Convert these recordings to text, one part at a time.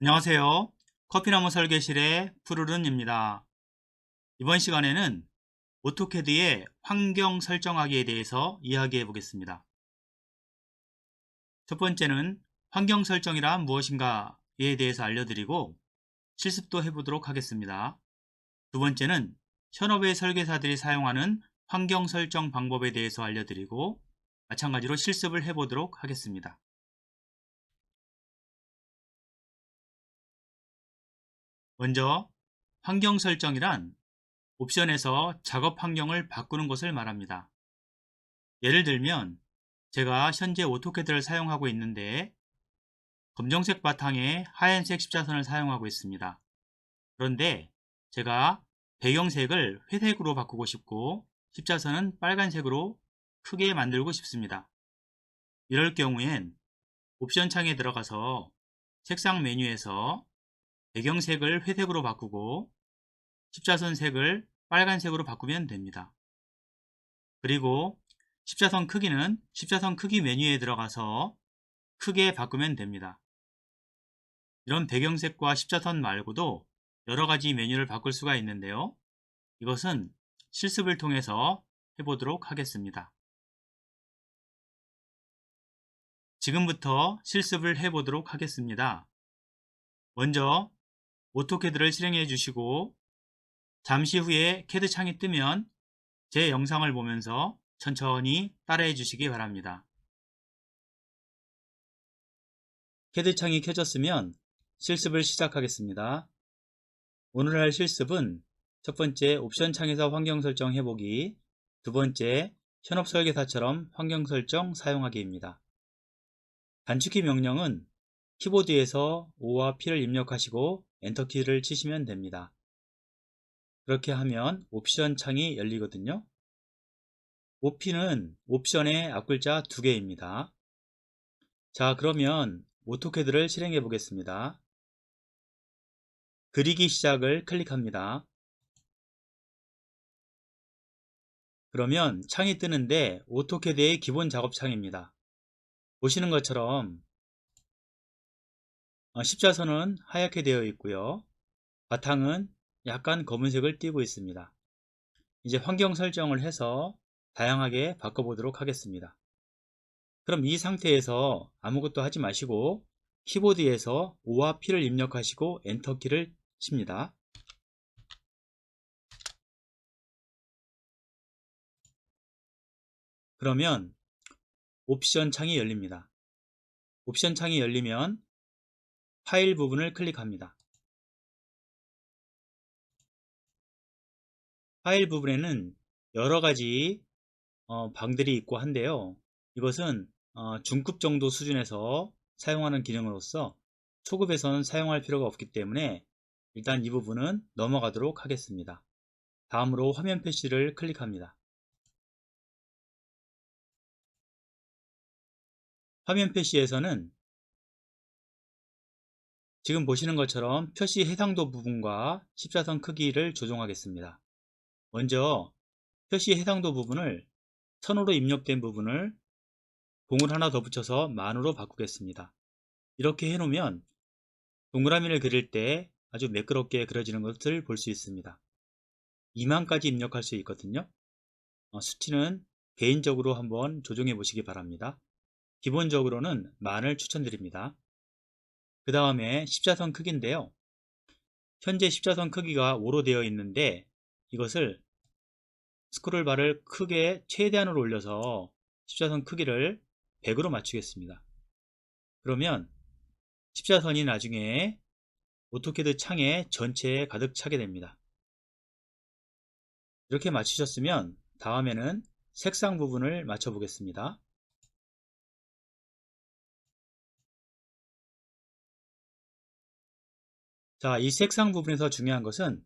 안녕하세요. 커피나무 설계실의 푸르른입니다. 이번 시간에는 오토캐드의 환경 설정하기에 대해서 이야기해 보겠습니다. 첫 번째는 환경 설정이란 무엇인가에 대해서 알려드리고 실습도 해보도록 하겠습니다. 두 번째는 현업의 설계사들이 사용하는 환경 설정 방법에 대해서 알려드리고 마찬가지로 실습을 해보도록 하겠습니다. 먼저 환경 설정이란 옵션에서 작업 환경을 바꾸는 것을 말합니다. 예를 들면 제가 현재 오토캐드를 사용하고 있는데 검정색 바탕에 하얀색 십자선을 사용하고 있습니다. 그런데 제가 배경색을 회색으로 바꾸고 싶고 십자선은 빨간색으로 크게 만들고 싶습니다. 이럴 경우엔 옵션 창에 들어가서 색상 메뉴에서 배경색을 회색으로 바꾸고 십자선 색을 빨간색으로 바꾸면 됩니다. 그리고 십자선 크기는 십자선 크기 메뉴에 들어가서 크게 바꾸면 됩니다. 이런 배경색과 십자선 말고도 여러가지 메뉴를 바꿀 수가 있는데요. 이것은 실습을 통해서 해보도록 하겠습니다. 지금부터 실습을 해보도록 하겠습니다. 먼저 오토캐드를 실행해 주시고 잠시 후에 캐드 창이 뜨면 제 영상을 보면서 천천히 따라해 주시기 바랍니다. 캐드 창이 켜졌으면 실습을 시작하겠습니다. 오늘 할 실습은 첫 번째 옵션 창에서 환경 설정 해보기, 두 번째 현업 설계사처럼 환경 설정 사용하기입니다. 단축키 명령은 키보드에서 O와 P를 입력하시고 엔터키를 치시면 됩니다. 그렇게 하면 옵션 창이 열리거든요. OP는 옵션의 앞글자 2개입니다. 자, 그러면 오토캐드를 실행해 보겠습니다. 그리기 시작을 클릭합니다. 그러면 창이 뜨는데 오토캐드의 기본 작업 창입니다. 보시는 것처럼 십자선은 하얗게 되어 있고요. 바탕은 약간 검은색을 띠고 있습니다. 이제 환경 설정을 해서 다양하게 바꿔보도록 하겠습니다. 그럼 이 상태에서 아무것도 하지 마시고 키보드에서 O와 P를 입력하시고 엔터키를 칩니다. 그러면 옵션 창이 열립니다. 옵션 창이 열리면 파일 부분을 클릭합니다. 파일 부분에는 여러가지 방들이 있고 한데요. 이것은 중급 정도 수준에서 사용하는 기능으로서 초급에서는 사용할 필요가 없기 때문에 일단 이 부분은 넘어가도록 하겠습니다. 다음으로 화면 표시를 클릭합니다. 화면 표시에서는 지금 보시는 것처럼 표시 해상도 부분과 십자선 크기를 조정하겠습니다. 먼저 표시 해상도 부분을 1000으로 입력된 부분을 공을 하나 더 붙여서 만으로 바꾸겠습니다. 이렇게 해놓으면 동그라미를 그릴 때 아주 매끄럽게 그려지는 것을 볼 수 있습니다. 2만까지 입력할 수 있거든요. 수치는 개인적으로 한번 조정해 보시기 바랍니다. 기본적으로는 만을 추천드립니다. 그 다음에 십자선 크기인데요. 현재 십자선 크기가 5로 되어 있는데 이것을 스크롤 바를 크게 최대한으로 올려서 십자선 크기를 100으로 맞추겠습니다. 그러면 십자선이 나중에 오토캐드 창에 전체에 가득 차게 됩니다. 이렇게 맞추셨으면 다음에는 색상 부분을 맞춰 보겠습니다. 자, 이 색상 부분에서 중요한 것은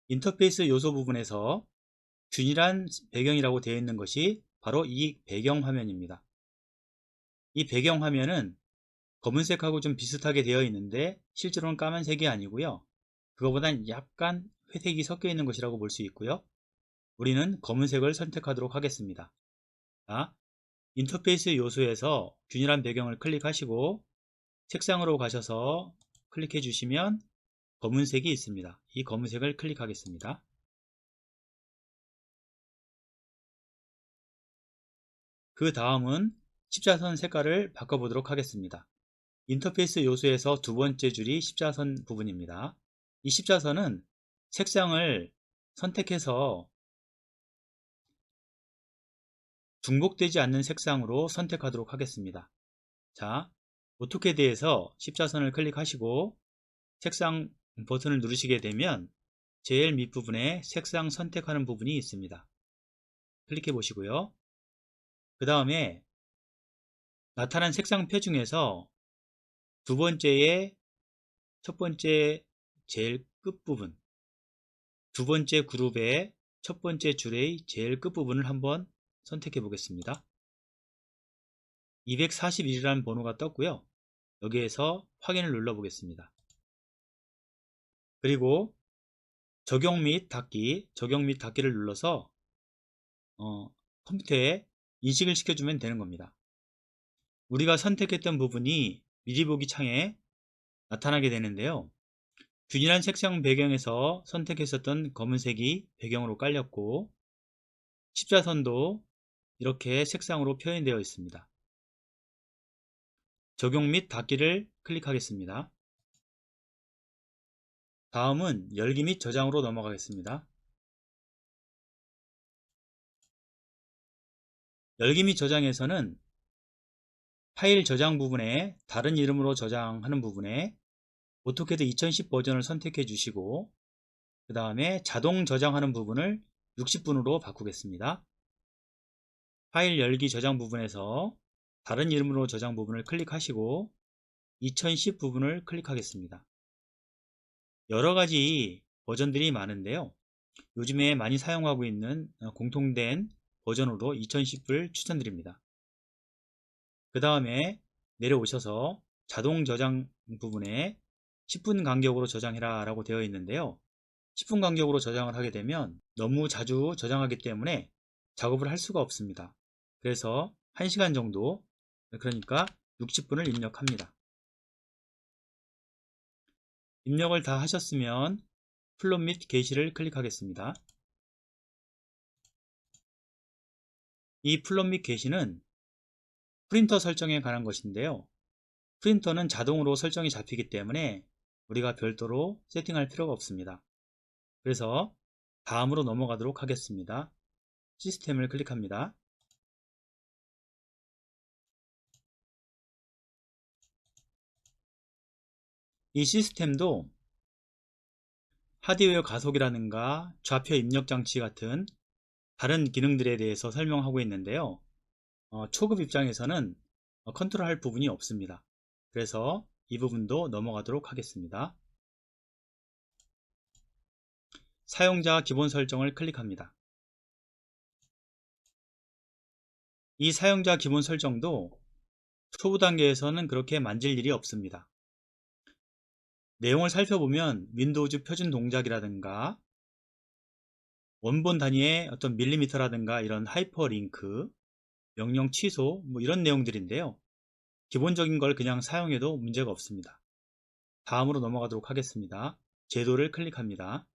인터페이스 요소 부분에서 균일한 배경이라고 되어 있는 것이 바로 이 배경 화면입니다. 이 배경 화면은 검은색하고 좀 비슷하게 되어 있는데 실제로는 까만색이 아니고요. 그거보단 약간 회색이 섞여 있는 것이라고 볼 수 있고요. 우리는 검은색을 선택하도록 하겠습니다. 자, 인터페이스 요소에서 균일한 배경을 클릭하시고 색상으로 가셔서 클릭해 주시면 검은색이 있습니다. 이 검은색을 클릭하겠습니다. 그 다음은 십자선 색깔을 바꿔보도록 하겠습니다. 인터페이스 요소에서 두 번째 줄이 십자선 부분입니다. 이 십자선은 색상을 선택해서 중복되지 않는 색상으로 선택하도록 하겠습니다. 자, 오토캐드에서 십자선을 클릭하시고 색상 버튼을 누르시게 되면 제일 밑부분에 색상 선택하는 부분이 있습니다. 클릭해 보시고요. 그 다음에 나타난 색상표 중에서 두 번째의 첫 번째 제일 끝부분, 두 번째 그룹의 첫 번째 줄의 제일 끝부분을 한번 선택해 보겠습니다. 241이라는 번호가 떴고요. 여기에서 확인을 눌러 보겠습니다. 그리고 적용 및 닫기를 눌러서 컴퓨터에 인식을 시켜주면 되는 겁니다. 우리가 선택했던 부분이 미리 보기 창에 나타나게 되는데요. 균일한 색상 배경에서 선택했었던 검은색이 배경으로 깔렸고 십자선도 이렇게 색상으로 표현되어 있습니다. 적용 및 닫기를 클릭하겠습니다. 다음은 열기 및 저장으로 넘어가겠습니다. 열기 및 저장에서는 파일 저장 부분에 다른 이름으로 저장하는 부분에 오토캐드 2010 버전을 선택해 주시고 그 다음에 자동 저장하는 부분을 60분으로 바꾸겠습니다. 파일 열기 저장 부분에서 다른 이름으로 저장 부분을 클릭하시고 2010 부분을 클릭하겠습니다. 여러가지 버전들이 많은데요. 요즘에 많이 사용하고 있는 공통된 버전으로 2010을 추천드립니다. 그 다음에 내려오셔서 자동 저장 부분에 10분 간격으로 저장해라 라고 되어 있는데요. 10분 간격으로 저장을 하게 되면 너무 자주 저장하기 때문에 작업을 할 수가 없습니다. 그래서 1시간 정도, 그러니까 60분을 입력합니다. 입력을 다 하셨으면 플롯 및 게시를 클릭하겠습니다. 이 플롯 및 게시는 프린터 설정에 관한 것인데요. 프린터는 자동으로 설정이 잡히기 때문에 우리가 별도로 세팅할 필요가 없습니다. 그래서 다음으로 넘어가도록 하겠습니다. 시스템을 클릭합니다. 이 시스템도 하드웨어 가속이라든가 좌표 입력 장치 같은 다른 기능들에 대해서 설명하고 있는데요. 초급 입장에서는 컨트롤할 부분이 없습니다. 그래서 이 부분도 넘어가도록 하겠습니다. 사용자 기본 설정을 클릭합니다. 이 사용자 기본 설정도 초보 단계에서는 그렇게 만질 일이 없습니다. 내용을 살펴보면 윈도우즈 표준 동작이라든가 원본 단위의 어떤 밀리미터라든가 이런 하이퍼링크, 명령 취소 이런 내용들인데요. 기본적인 걸 그냥 사용해도 문제가 없습니다. 다음으로 넘어가도록 하겠습니다. 제도를 클릭합니다.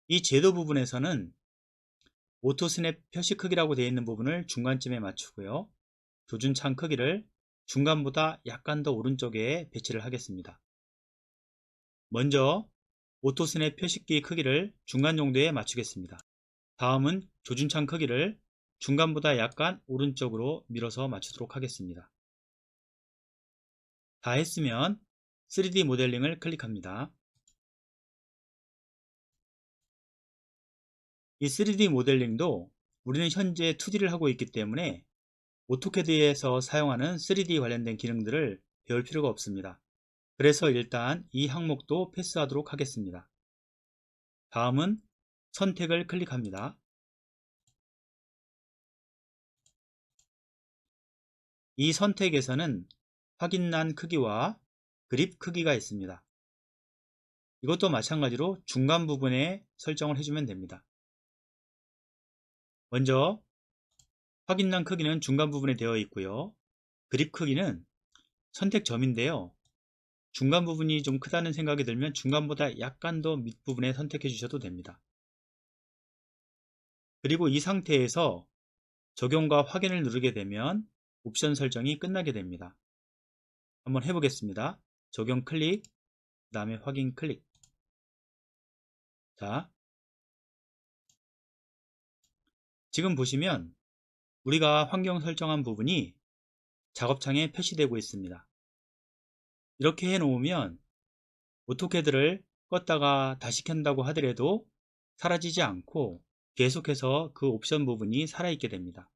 이 제도 부분에서는 오토 스냅 표시 크기라고 되어 있는 부분을 중간쯤에 맞추고요. 조준창 크기를 중간보다 약간 더 오른쪽에 배치를 하겠습니다. 먼저 오토 스냅 표시키 크기를 중간 정도에 맞추겠습니다. 다음은 조준창 크기를 중간보다 약간 오른쪽으로 밀어서 맞추도록 하겠습니다. 다 했으면 3D 모델링을 클릭합니다. 이 3D 모델링도 우리는 현재 2D를 하고 있기 때문에 오토캐드에서 사용하는 3D 관련된 기능들을 배울 필요가 없습니다. 그래서 일단 이 항목도 패스하도록 하겠습니다. 다음은 선택을 클릭합니다. 이 선택에서는 확인란 크기와 그립 크기가 있습니다. 이것도 마찬가지로 중간 부분에 설정을 해주면 됩니다. 먼저 확인란 크기는 중간 부분에 되어 있고요. 그립 크기는 선택점인데요. 중간 부분이 좀 크다는 생각이 들면 중간보다 약간 더 밑부분에 선택해 주셔도 됩니다. 그리고 이 상태에서 적용과 확인을 누르게 되면 옵션 설정이 끝나게 됩니다. 한번 해보겠습니다. 적용 클릭, 그 다음에 확인 클릭. 자, 지금 보시면 우리가 환경 설정한 부분이 작업창에 표시되고 있습니다. 이렇게 해 놓으면 오토캐드를 껐다가 다시 켠다고 하더라도 사라지지 않고 계속해서 그 옵션 부분이 살아있게 됩니다.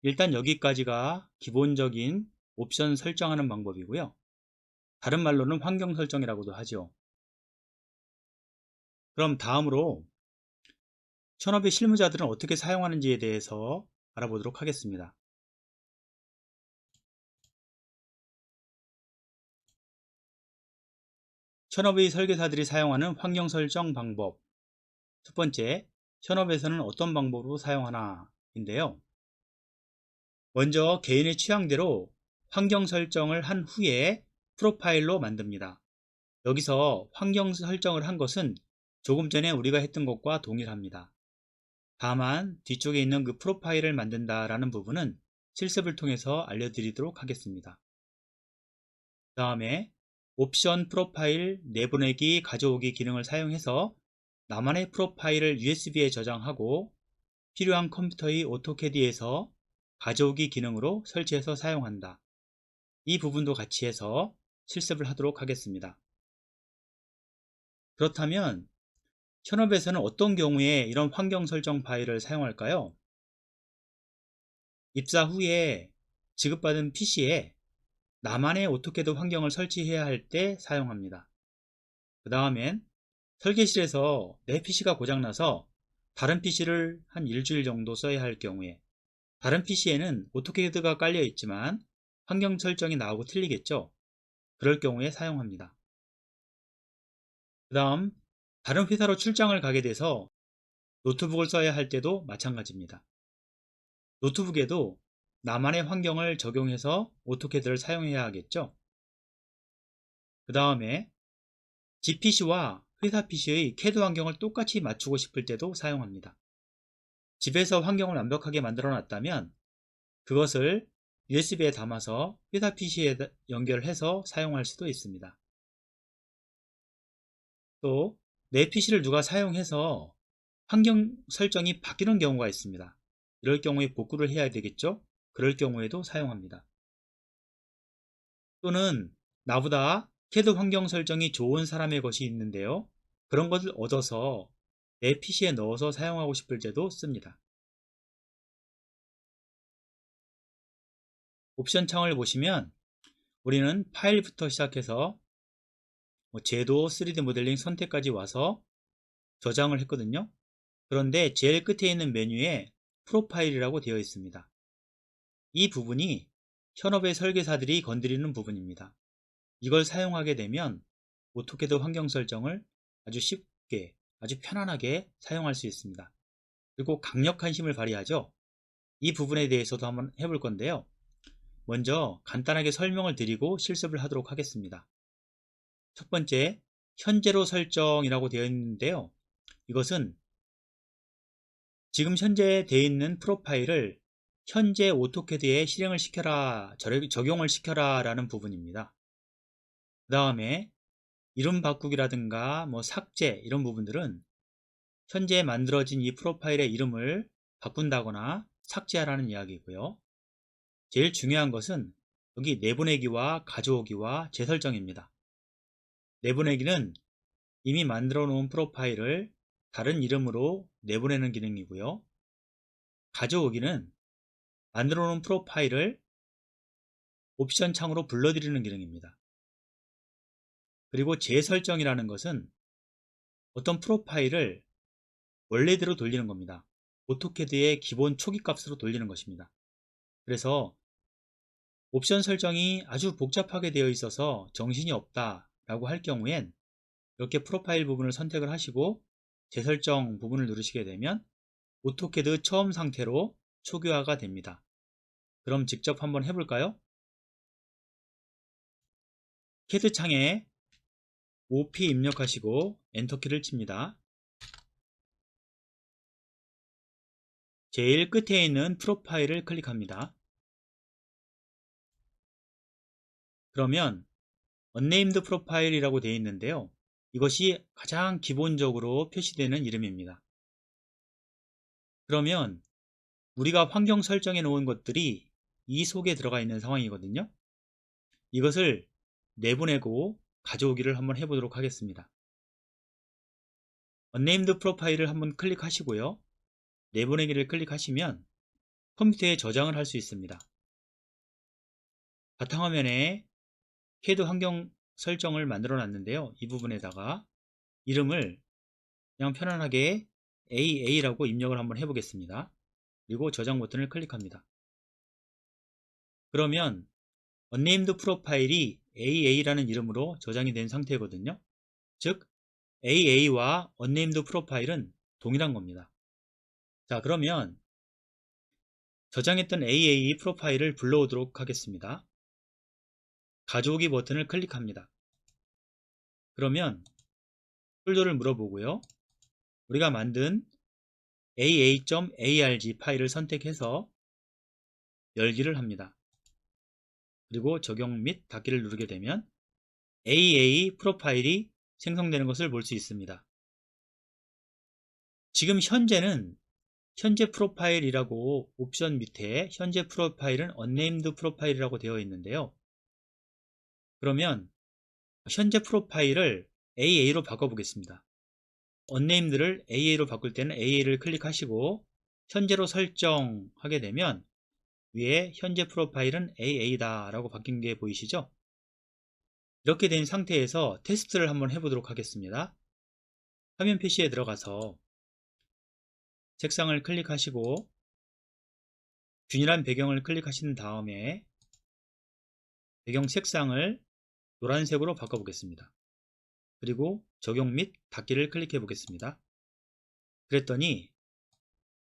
일단 여기까지가 기본적인 옵션 설정하는 방법이고요. 다른 말로는 환경 설정이라고도 하죠. 그럼 다음으로 현업의 실무자들은 어떻게 사용하는지에 대해서 알아보도록 하겠습니다. 현업의 설계사들이 사용하는 환경 설정 방법. 첫 번째, 현업에서는 어떤 방법으로 사용하나 인데요. 먼저 개인의 취향대로 환경 설정을 한 후에 프로파일로 만듭니다. 여기서 환경 설정을 한 것은 조금 전에 우리가 했던 것과 동일합니다. 다만 뒤쪽에 있는 그 프로파일을 만든다라는 부분은 실습을 통해서 알려드리도록 하겠습니다. 그 다음에 옵션 프로파일 내보내기 가져오기 기능을 사용해서 나만의 프로파일을 USB에 저장하고 필요한 컴퓨터의 오토캐디에서 가져오기 기능으로 설치해서 사용한다. 이 부분도 같이 해서 실습을 하도록 하겠습니다. 그렇다면 현업에서는 어떤 경우에 이런 환경 설정 파일을 사용할까요? 입사 후에 지급받은 PC에 나만의 오토캐드 환경을 설치해야 할 때 사용합니다. 그 다음엔 설계실에서 내 PC가 고장나서 다른 PC를 한 일주일 정도 써야 할 경우에 다른 PC에는 오토캐드가 깔려 있지만 환경 설정이 나오고 틀리겠죠? 그럴 경우에 사용합니다. 그 다음 다른 회사로 출장을 가게 돼서 노트북을 써야 할 때도 마찬가지입니다. 노트북에도 나만의 환경을 적용해서 오토캐드를 사용해야 하겠죠? 그 다음에 GPC와 회사 PC의 CAD 환경을 똑같이 맞추고 싶을 때도 사용합니다. 집에서 환경을 완벽하게 만들어 놨다면 그것을 USB에 담아서 회사 PC에 연결해서 사용할 수도 있습니다. 또 내 PC를 누가 사용해서 환경 설정이 바뀌는 경우가 있습니다. 이럴 경우에 복구를 해야 되겠죠? 그럴 경우에도 사용합니다. 또는 나보다 CAD 환경 설정이 좋은 사람의 것이 있는데요. 그런 것을 얻어서 내 PC에 넣어서 사용하고 싶을 때도 씁니다. 옵션 창을 보시면 우리는 파일부터 시작해서 제도, 3D 모델링 선택까지 와서 저장을 했거든요. 그런데 제일 끝에 있는 메뉴에 프로파일이라고 되어 있습니다. 이 부분이 현업의 설계사들이 건드리는 부분입니다. 이걸 사용하게 되면 오토캐드 환경 설정을 아주 쉽게, 아주 편안하게 사용할 수 있습니다. 그리고 강력한 힘을 발휘하죠. 이 부분에 대해서도 한번 해볼 건데요. 먼저 간단하게 설명을 드리고 실습을 하도록 하겠습니다. 첫 번째, 현재로 설정이라고 되어 있는데요. 이것은 지금 현재 되어 있는 프로파일을 현재 오토캐드에 실행을 시켜라, 적용을 시켜라 라는 부분입니다. 그 다음에 이름 바꾸기라든가 삭제 이런 부분들은 현재 만들어진 이 프로파일의 이름을 바꾼다거나 삭제하라는 이야기고요. 제일 중요한 것은 여기 내보내기와 가져오기와 재설정입니다. 내보내기는 이미 만들어 놓은 프로파일을 다른 이름으로 내보내는 기능이고요. 가져오기는 만들어 놓은 프로파일을 옵션 창으로 불러들이는 기능입니다. 그리고 재설정이라는 것은 어떤 프로파일을 원래대로 돌리는 겁니다. 오토캐드의 기본 초기 값으로 돌리는 것입니다. 그래서 옵션 설정이 아주 복잡하게 되어 있어서 정신이 없다 라고 할 경우엔 이렇게 프로파일 부분을 선택을 하시고 재설정 부분을 누르시게 되면 오토캐드 처음 상태로 초기화가 됩니다. 그럼 직접 한번 해볼까요? CAD 창에 OP 입력하시고 엔터키를 칩니다. 제일 끝에 있는 프로파일을 클릭합니다. 그러면 unnamed profile이라고 되어 있는데요. 이것이 가장 기본적으로 표시되는 이름입니다. 그러면 우리가 환경 설정해 놓은 것들이 이 속에 들어가 있는 상황이거든요. 이것을 내보내고 가져오기를 한번 해보도록 하겠습니다. unnamed profile을 한번 클릭하시고요. 내보내기를 클릭하시면 컴퓨터에 저장을 할 수 있습니다. 바탕화면에 CAD 환경 설정을 만들어 놨는데요. 이 부분에다가 이름을 그냥 편안하게 AA라고 입력을 한번 해보겠습니다. 그리고 저장 버튼을 클릭합니다. 그러면 unnamed 프로파일이 AA라는 이름으로 저장이 된 상태거든요. 즉 AA와 unnamed 프로파일은 동일한 겁니다. 자, 그러면 저장했던 AA 프로파일을 불러오도록 하겠습니다. 가져오기 버튼을 클릭합니다. 그러면 폴더를 물어보고요. 우리가 만든 aa.arg 파일을 선택해서 열기를 합니다. 그리고 적용 및 닫기를 누르게 되면 AA 프로파일이 생성되는 것을 볼 수 있습니다. 지금 현재는 현재 프로파일이라고 옵션 밑에 현재 프로파일은 unnamed 프로파일이라고 되어 있는데요. 그러면 현재 프로파일을 AA로 바꿔보겠습니다. unnamed를 AA로 바꿀 때는 AA를 클릭하시고 현재로 설정하게 되면 위에 현재 프로파일은 AA다 라고 바뀐 게 보이시죠? 이렇게 된 상태에서 테스트를 한번 해보도록 하겠습니다. 화면 표시에 들어가서 색상을 클릭하시고 균일한 배경을 클릭하신 다음에 배경 색상을 노란색으로 바꿔보겠습니다. 그리고 적용 및 닫기를 클릭해 보겠습니다. 그랬더니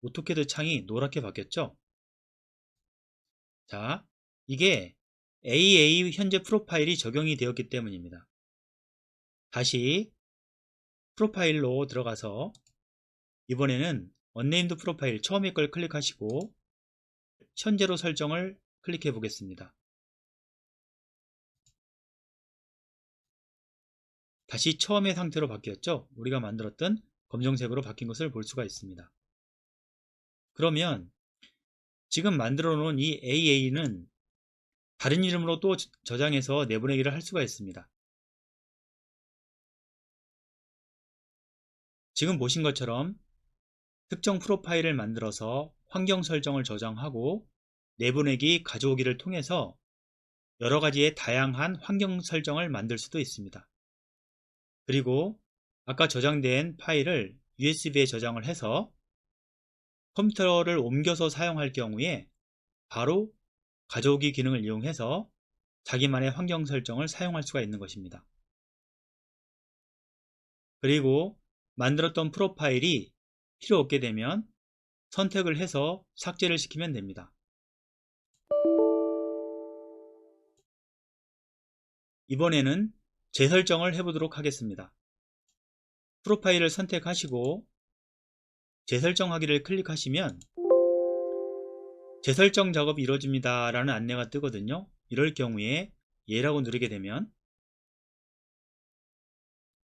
오토캐드 창이 노랗게 바뀌었죠? 자, 이게 AA 현재 프로파일이 적용이 되었기 때문입니다. 다시 프로파일로 들어가서 이번에는 unnamed 프로파일 처음에 걸 클릭하시고 현재로 설정을 클릭해 보겠습니다. 다시 처음의 상태로 바뀌었죠? 우리가 만들었던 검정색으로 바뀐 것을 볼 수가 있습니다. 그러면 지금 만들어 놓은 이 AA는 다른 이름으로 또 저장해서 내보내기를 할 수가 있습니다. 지금 보신 것처럼 특정 프로파일을 만들어서 환경 설정을 저장하고 내보내기, 가져오기를 통해서 여러 가지의 다양한 환경 설정을 만들 수도 있습니다. 그리고 아까 저장된 파일을 USB에 저장을 해서 컴퓨터를 옮겨서 사용할 경우에 바로 가져오기 기능을 이용해서 자기만의 환경 설정을 사용할 수가 있는 것입니다. 그리고 만들었던 프로파일이 필요 없게 되면 선택을 해서 삭제를 시키면 됩니다. 이번에는 재설정을 해보도록 하겠습니다. 프로파일을 선택하시고 재설정하기를 클릭하시면 재설정 작업이 이루어집니다 라는 안내가 뜨거든요. 이럴 경우에 예라고 누르게 되면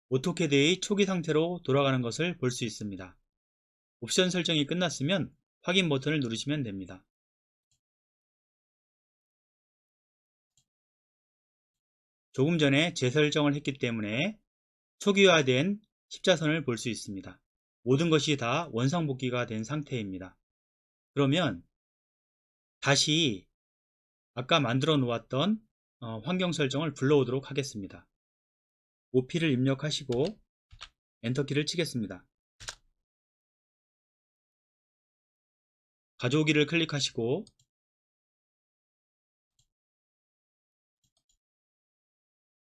오토캐드의 초기 상태로 돌아가는 것을 볼 수 있습니다. 옵션 설정이 끝났으면 확인 버튼을 누르시면 됩니다. 조금 전에 재설정을 했기 때문에 초기화된 십자선을 볼 수 있습니다. 모든 것이 다 원상복귀가 된 상태입니다. 그러면 다시 아까 만들어 놓았던 환경 설정을 불러오도록 하겠습니다. OP를 입력하시고 엔터키를 치겠습니다. 가져오기를 클릭하시고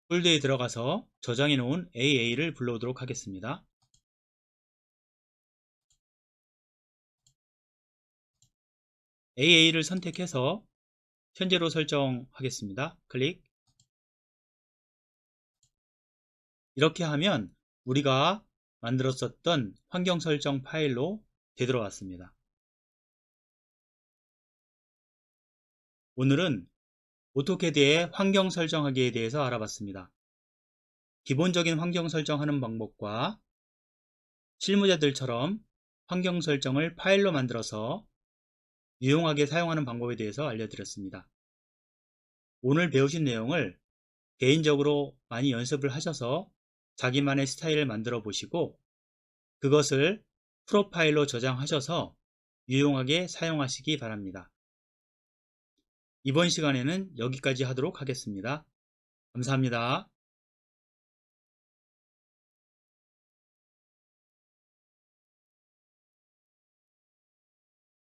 폴더에 들어가서 저장해 놓은 AA를 불러오도록 하겠습니다. AA를 선택해서 현재로 설정하겠습니다. 클릭. 이렇게 하면 우리가 만들었었던 환경 설정 파일로 되돌아왔습니다. 오늘은 오토캐드의 환경 설정하기에 대해서 알아봤습니다. 기본적인 환경 설정하는 방법과 실무자들처럼 환경 설정을 파일로 만들어서 유용하게 사용하는 방법에 대해서 알려드렸습니다. 오늘 배우신 내용을 개인적으로 많이 연습을 하셔서 자기만의 스타일을 만들어 보시고 그것을 프로파일로 저장하셔서 유용하게 사용하시기 바랍니다. 이번 시간에는 여기까지 하도록 하겠습니다. 감사합니다.